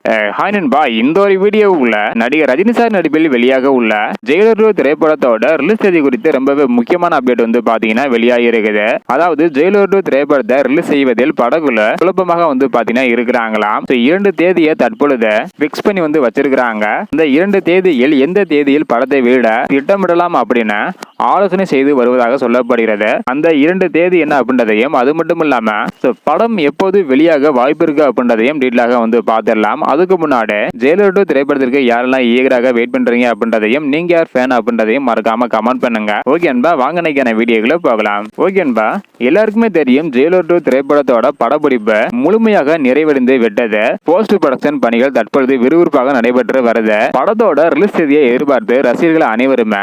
Hi நண்பா, இந்த ஒரு வீடியோவுல நடிகர் ரஜினி சார் நடிப்பில் வெளியாக உள்ள ஜெயிலர் 2 திரைப்படத்தோட ரிலீஸ் தேதி குறித்து ரொம்பவே முக்கியமான அப்டேட் வந்து பாத்தீங்கன்னா வெளியாகி இருக்குது. அதாவது ஜெயிலர் 2 திரைப்படத்தை ரிலீஸ் செய்வதில் படகுல குழப்பமாக வந்து பாத்தீங்கன்னா இருக்கிறாங்களாம். 2 தேதியை தற்பொழுது பிக்ஸ் பண்ணி வந்து வச்சிருக்கிறாங்க. இந்த 2 தேதியில் எந்த தேதியில் படத்தை வெளியிட திட்டமிடலாம் அப்படின்னு ஆலோசனை செய்து வருவதாக சொல்லப்படுகிறது. அந்த 2 தேதி என்ன அப்படின்றதையும், அது மட்டும் இல்லாம படம் எப்போது வெளியாக வாய்ப்பு இருக்கு அப்படின்றதையும் டீட்டெயிலாக வந்து பார்த்துடலாம். அதுக்கு முன்னாடி ஜெயிலர் 2 திரைப்படத்திற்கு யாரெல்லாம் ஈகராக வெயிட் பண்றீங்க அப்படின்றதையும், நீங்க யார் ஃபேன் அப்படின்றதையும் மறக்காம கமெண்ட் பண்ணுங்க. ஓகே அன்பா, வாங்க இன்னைக்கான வீடியோக்குள்ள போகலாம். ஓகே அன்பா, எல்லாருக்குமே தெரியும் ஜெயிலர் 2 திரைப்படத்தோட படப்பிடிப்பு முழுமையாக நிறைவடைந்து விட்டது. போஸ்ட் ப்ரொடக்ஷன் பணிகள் தற்பொழுது விறுவிறுப்பாக நடைபெற்று வருது. படத்தோட ரிலீஸ் தேதியை எதிர்பார்த்து ரசிகர்கள் அனைவருமே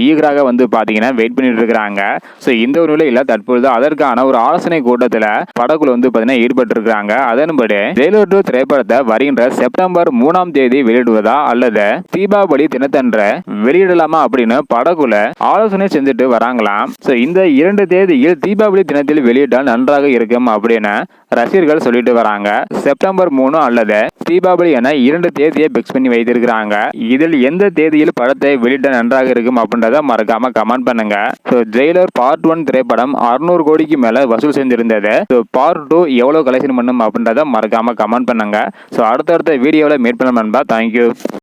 ஈகராக வந்து பாத்தீங்கன்னா வெயிட் பண்ணிட்டு இருக்காங்க. இந்த ஒரு நிலையில தற்பொழுது அதற்கான ஒரு ஆலோசனை கூட்டத்துல படக்குழு வந்து பாத்தீங்கன்னா ஈடுபட்டு இருக்காங்க. அதன்படி ஜெயிலர் 2 திரைப்படத்தை வருகின்ற செப்டம்பர் 3ஆம் தேதி வெளியிடுவதா அல்லது தீபாவளி தினத்தன்று வெளியிடலாமா அப்படின்னு படக்குழு ஆலோசனை செஞ்சுட்டு வராங்களாம். இந்த 2 தேதியில் தீபாவளி தினத்தில் வெளியிட்டால் நன்றாக இருக்கும் அப்படின்னு ரசிகர்கள் சொல்லிட்டு வராங்க. செப்டம்பர் 3 அல்லது தீபாவளி என 2 தேதியை பிக்ஸ் பண்ணி வைத்திருக்கிறாங்க. இதில் எந்த தேதியில் படத்தை வெளியிட நன்றாக இருக்கும் அப்படின்றத மறக்காம கமெண்ட் பண்ணுங்க. ஜெயிலர் பார்ட் 1 திரைப்படம் 600 கோடிக்கு மேல வசூல் செஞ்சிருந்தது. பார்ட் 2 எவ்வளவு கலெக்ஷன் பண்ணும் அப்படின்றத மறக்காம கமெண்ட் பண்ணுங்க. அடுத்தடுத்த வீடியோவில் மீட் பண்ணலாம் நண்பா. தேங்க்யூ.